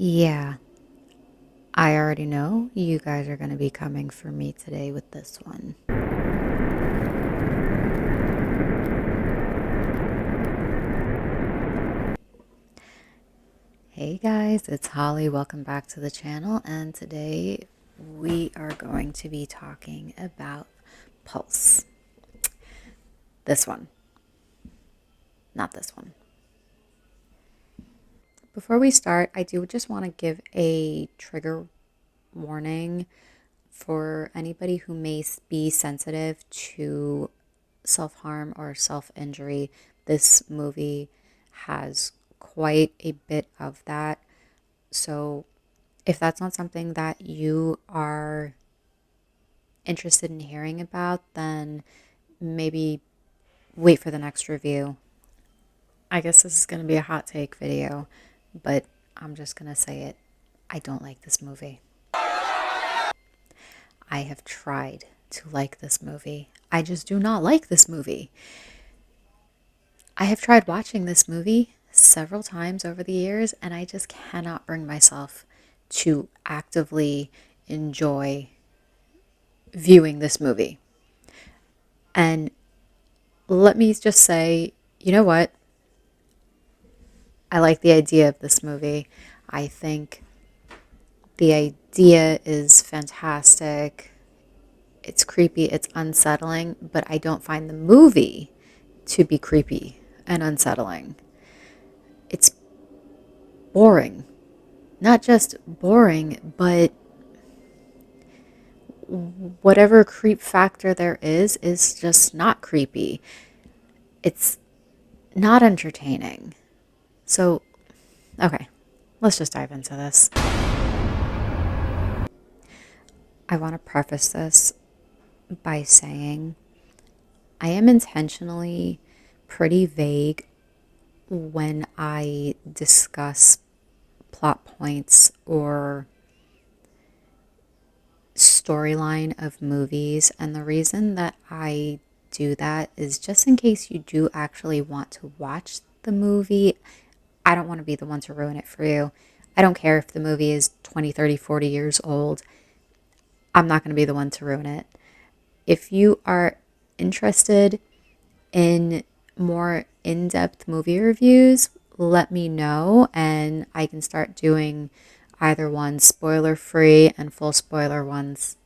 Yeah, I already know you guys are going to be coming for me today with this one. Hey guys, it's Holly. Welcome back to the channel. And today we are going to be talking about Pulse. This one, not this one. Before we start, I do just want to give a trigger warning for anybody who may be sensitive to self-harm or self-injury. This movie has quite a bit of that. So if that's not something that you are interested in hearing about, then maybe wait for the next review. I guess this is going to be a hot take video, but I'm just going to say it. I don't like this movie. I have tried to like this movie. I just do not like this movie. I have tried watching this movie several times over the years, and I just cannot bring myself to actively enjoy viewing this movie. And let me just say, you know what? I like the idea of this movie. I think the idea is fantastic. It's creepy, it's unsettling, but I don't find the movie to be creepy and unsettling. It's boring. Not just boring, but whatever creep factor there is just not creepy. It's not entertaining. So, okay, let's just dive into this. I want to preface this by saying I am intentionally pretty vague when I discuss plot points or storyline of movies. And the reason that I do that is just in case you do actually want to watch the movie. I don't want to be the one to ruin it for you. I don't care if the movie is 20, 30, 40 years old. I'm not going to be the one to ruin it. If you are interested in more in-depth movie reviews, let me know and I can start doing either one spoiler-free and full spoiler ones.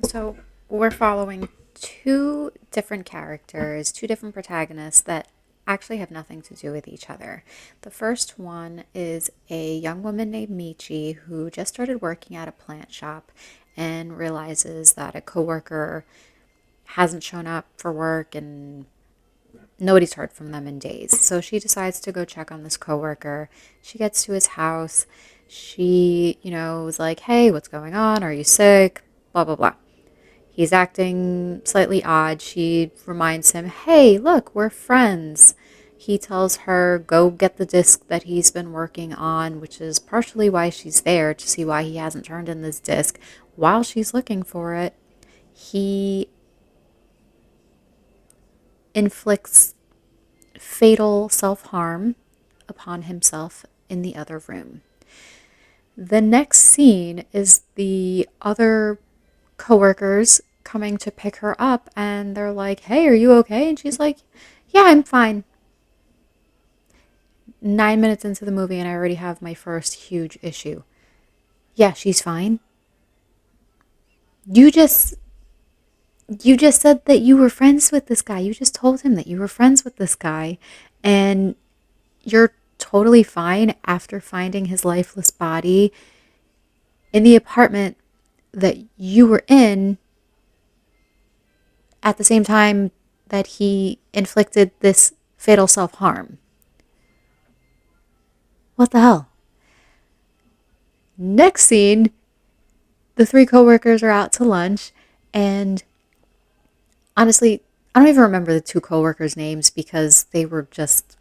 So we're following two different characters, two different protagonists that actually have nothing to do with each other. The first one is a young woman named Michi who just started working at a plant shop and realizes that a coworker hasn't shown up for work and nobody's heard from them in days. So she decides to go check on this coworker. She gets to his house. She, was like, "Hey, what's going on? Are you sick?" Blah, blah, blah. He's acting slightly odd. She reminds him, "Hey, look, we're friends." He tells her, go get the disc that he's been working on, which is partially why she's there, to see why he hasn't turned in this disc. While she's looking for it, he inflicts fatal self-harm upon himself in the other room. The next scene is the other coworkers coming to pick her up, and they're like, "Hey, are you okay?" And she's like, "Yeah, I'm fine." 9 minutes into the movie and I already have my first huge issue. Yeah, she's fine. You just said that you were friends with this guy. You just told him that you were friends with this guy, and you're totally fine after finding his lifeless body in the apartment that you were in at the same time that he inflicted this fatal self-harm. What the hell? Next scene, the three coworkers are out to lunch, and honestly, I don't even remember the two coworkers' names because they were just,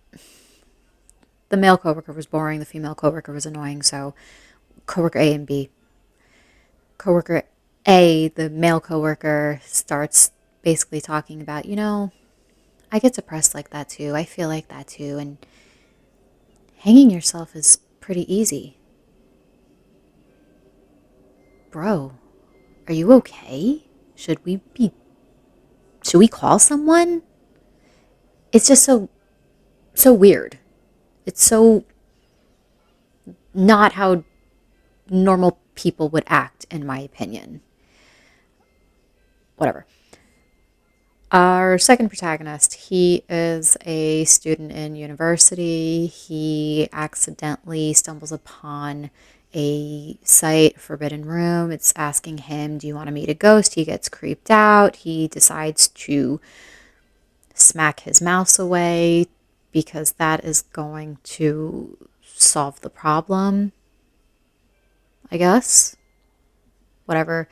the male coworker was boring, the female coworker was annoying, so coworker A and B. Coworker A, the male coworker, starts basically talking about, I get depressed like that too. I feel like that too. And hanging yourself is pretty easy. Bro, are you okay? Should we be. Should we call someone? It's just so weird. It's so not how normal people would act, in my opinion. Whatever. Our second protagonist, he is a student in university. He accidentally stumbles upon a site, Forbidden Room. It's asking him, do you want to meet a ghost? He gets creeped out. He decides to smack his mouse away because that is going to solve the problem, I guess. Whatever.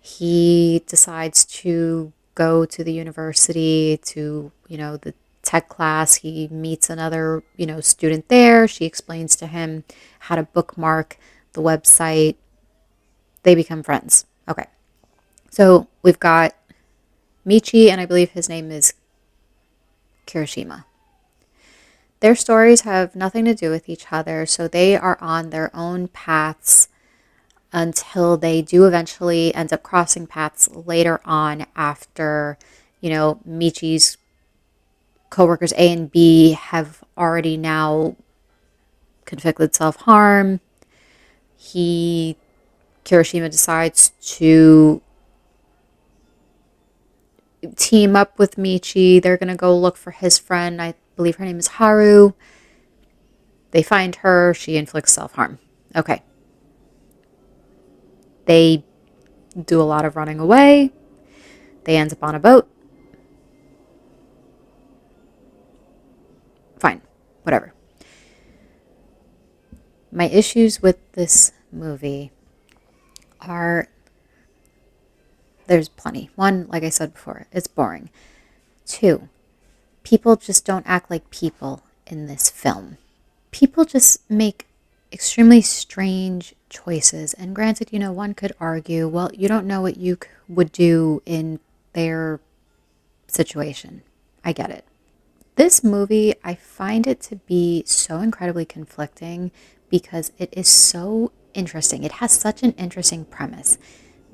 He decides to go to the university to, the tech class. He meets another, student there. She explains to him how to bookmark the website. They become friends. Okay. So we've got Michi, and I believe his name is Kirishima. Their stories have nothing to do with each other, so they are on their own paths until they do eventually end up crossing paths later on after, Michi's coworkers A and B have already now conflicted self-harm. Kirishima decides to team up with Michi. They're going to go look for his friend. I believe her name is Haru. They find her. She inflicts self-harm. Okay. They do a lot of running away. They end up on a boat. Fine. Whatever. My issues with this movie are there's plenty. One, like I said before, it's boring. Two, people just don't act like people in this film. People just make extremely strange choices. And granted, one could argue, well, you don't know what you would do in their situation. I get it. This movie, I find it to be so incredibly conflicting because it is so interesting. It has such an interesting premise.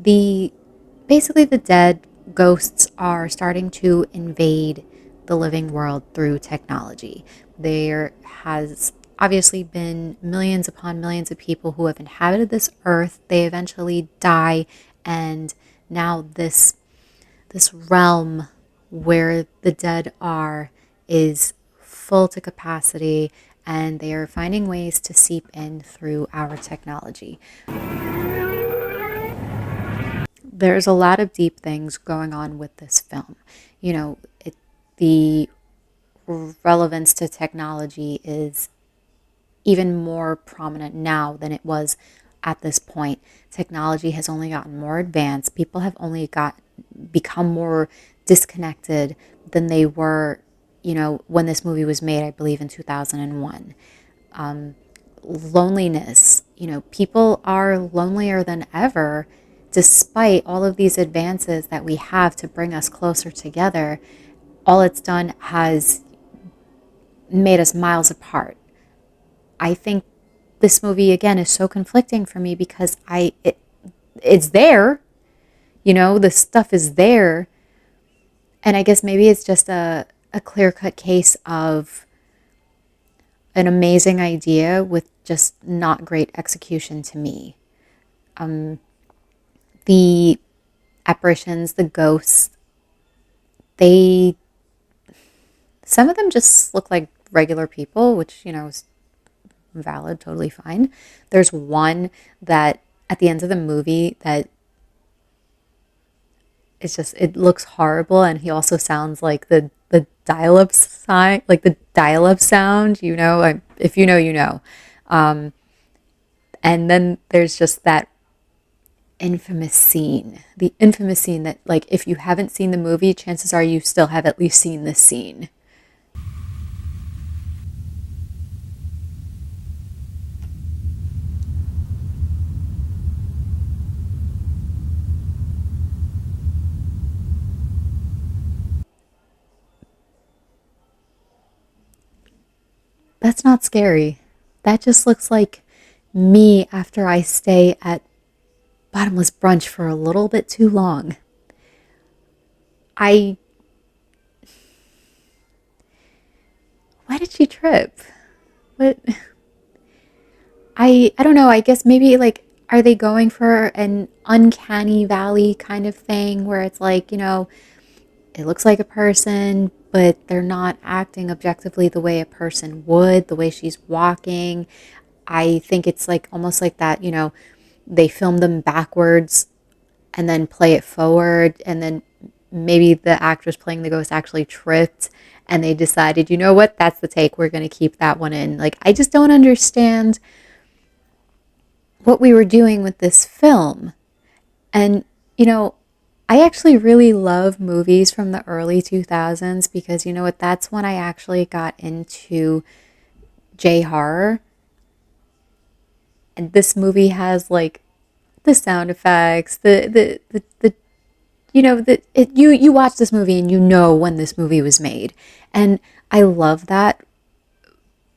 Basically the dead ghosts are starting to invade the living world through technology. There has obviously been millions upon millions of people who have inhabited this earth. They eventually die, and now this realm where the dead are is full to capacity, and they are finding ways to seep in through our technology. There's a lot of deep things going on with this film. The relevance to technology is even more prominent now than it was at this point. Technology has only gotten more advanced. People have only become more disconnected than they were, when this movie was made, I believe in 2001. Loneliness, people are lonelier than ever despite all of these advances that we have to bring us closer together. All it's done has made us miles apart. I think this movie again is so conflicting for me because it's there, the stuff is there, and I guess maybe it's just a clear-cut case of an amazing idea with just not great execution to me. The apparitions, the ghosts, some of them just look like regular people, which, is valid, totally fine. There's one that at the end of the movie that it looks horrible, and he also sounds like the dial-up sign, like the dial-up sound, if you know, you know. And then there's just that the infamous scene that, like, if you haven't seen the movie, chances are you still have at least seen this scene. That's not scary. That just looks like me after I stay at bottomless brunch for a little bit too long. I Why did she trip? What I don't know. I guess maybe like are they going for an uncanny valley kind of thing where it's like, it looks like a person, but they're not acting objectively the way a person would, the way she's walking. I think it's like almost like that, they film them backwards and then play it forward, and then maybe the actress playing the ghost actually tripped and they decided, you know what, that's the take. We're going to keep that one in. Like, I just don't understand what we were doing with this film. And, I actually really love movies from the early 2000s because you know what? That's when I actually got into J horror. And this movie has like the sound effects, the you watch this movie and you know when this movie was made. And I love that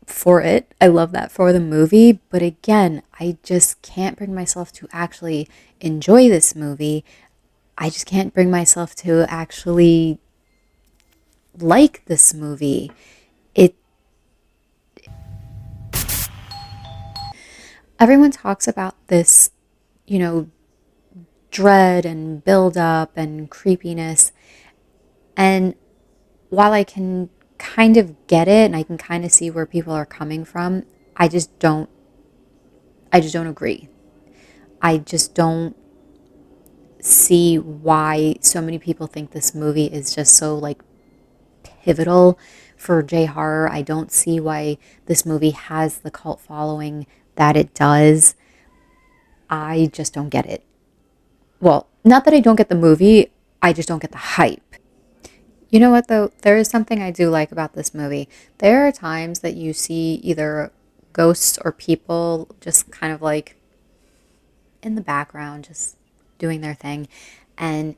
for it. I love that for the movie, but again, I just can't bring myself to actually enjoy this movie. I just can't bring myself to actually like this movie. It Everyone talks about this, you know, dread and build up and creepiness. And while I can kind of get it and I can kind of see where people are coming from, I just don't I just don't agree. I just don't see why so many people think this movie is just so like pivotal for J horror. I don't see why this movie has the cult following that it does. I just don't get it. Well, not that I don't get the movie, I just don't get the hype. You know what, though? There is something I do like about this movie. There are times that you see either ghosts or people just kind of like in the background, just doing their thing. And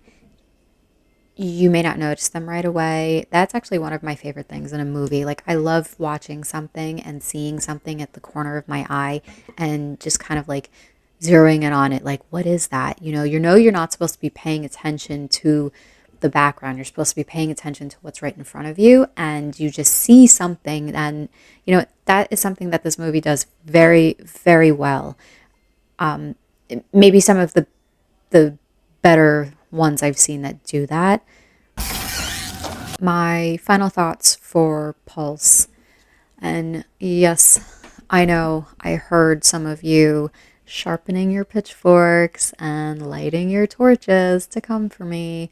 you may not notice them right away. That's actually one of my favorite things in a movie. Like, I love watching something and seeing something at the corner of my eye and just kind of like zeroing in on it. Like, what is that? You're not supposed to be paying attention to the background. You're supposed to be paying attention to what's right in front of you, and you just see something. And, that is something that this movie does very, very well. Maybe some of the better ones I've seen that do that. My final thoughts for Pulse. And yes, I know I heard some of you sharpening your pitchforks and lighting your torches to come for me.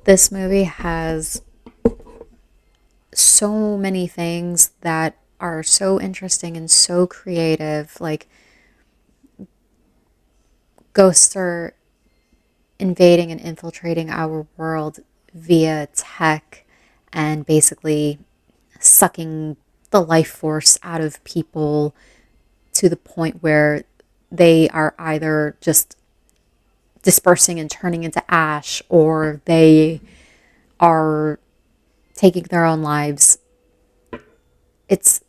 This movie has so many things that are so interesting and so creative. Like, ghosts are invading and infiltrating our world via tech and basically sucking the life force out of people to the point where they are either just dispersing and turning into ash, or they are taking their own lives. It's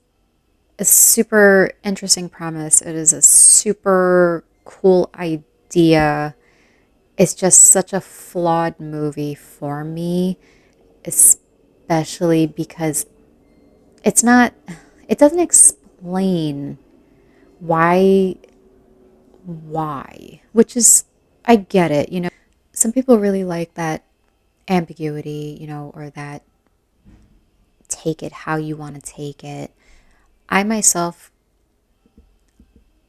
a super interesting premise. It is a super cool idea. It's just such a flawed movie for me, especially because it's not, it doesn't explain why, which is, I get it. Some people really like that ambiguity, or that take it how you want to take it. I myself,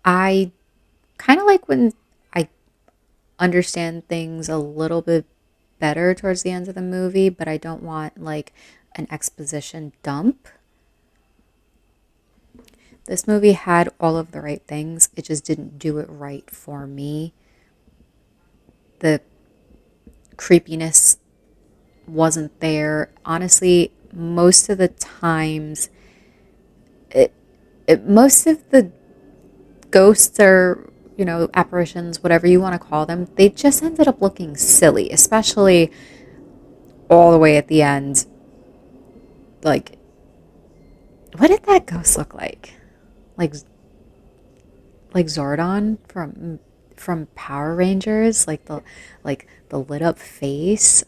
I kind of like when I understand things a little bit better towards the end of the movie, but I don't want like an exposition dump. This movie had all of the right things. It just didn't do it right for me. The creepiness wasn't there. Honestly, most of the times, most of the ghosts or, apparitions, whatever you want to call them, they just ended up looking silly, especially all the way at the end. Like, what did that ghost look like? like Zordon from Power Rangers, like the lit up face.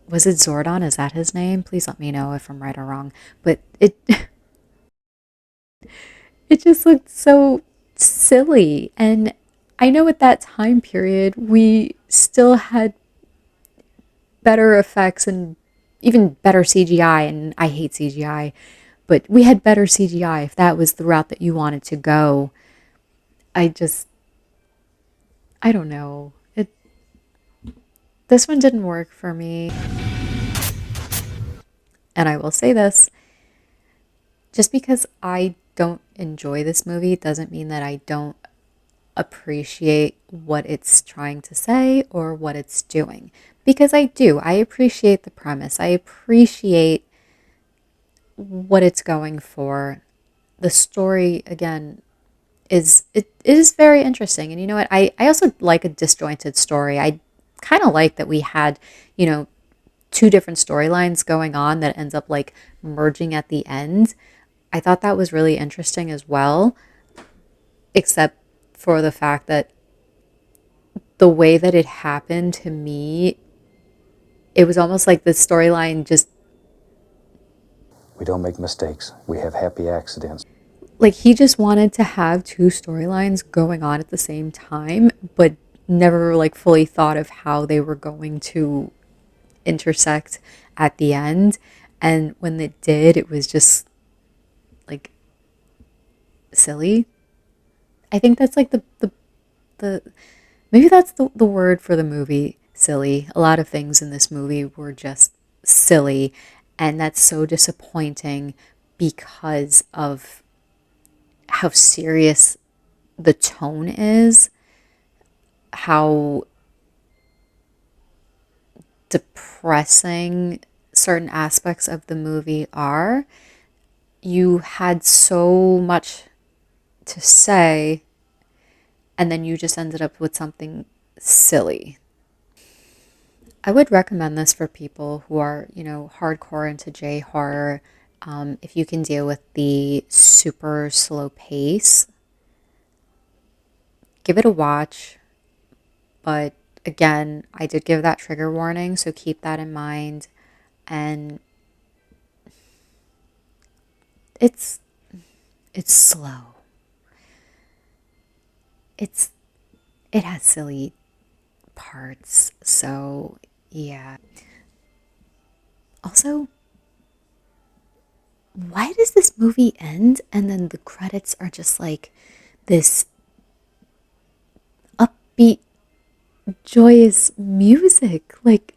Was it Zordon? Is that his name? Please let me know if I'm right or wrong. But it it just looked so silly. And I know at that time period we still had better effects and even better CGI, and I hate CGI, but we had better CGI if that was the route that you wanted to go. I just I don't know. This one didn't work for me. And I will say this, just because I don't enjoy this movie doesn't mean that I don't appreciate what it's trying to say or what it's doing. Because I do. I appreciate the premise. I appreciate what it's going for. The story, again, it is very interesting. And you know what? I also like a disjointed story. I kind of like that we had, you know, two different storylines going on that ends up like merging at the end. I thought that was really interesting as well, except for the fact that the way that it happened to me, it was almost like the storyline just We don't make mistakes. We have happy accidents. like he just wanted to have two storylines going on at the same time, but never like fully thought of how they were going to intersect at the end. And when it did, it was just like silly. I think that's like the maybe that's the word for the movie, silly. A lot of things in this movie were just silly, and that's so disappointing because of how serious the tone is, how depressing certain aspects of the movie are. You had so much to say, and then you just ended up with something silly. I would recommend this for people who are, you know, hardcore into J horror. If you can deal with the super slow pace, give it a watch. But again, I did give that trigger warning, so keep that in mind. And it's it's slow. It's it has silly parts. So, yeah. Also, why does this movie end and then the credits are just like this upbeat, joyous music? Like,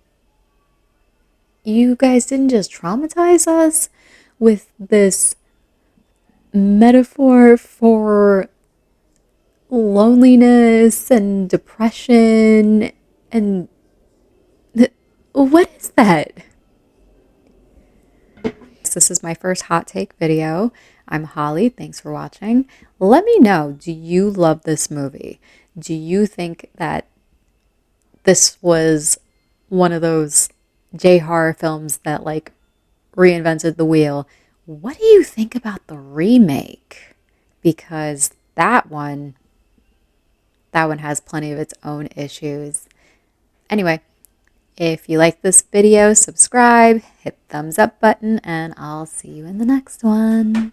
you guys didn't just traumatize us with this metaphor for loneliness and depression and what is that? This is my first hot take video. I'm Holly. Thanks for watching. Let me know, do you love this movie? Do you think that this was one of those J horror films that like reinvented the wheel? What do you think about the remake? Because that one has plenty of its own issues. Anyway, if you like this video, subscribe, hit the thumbs up button, and I'll see you in the next one.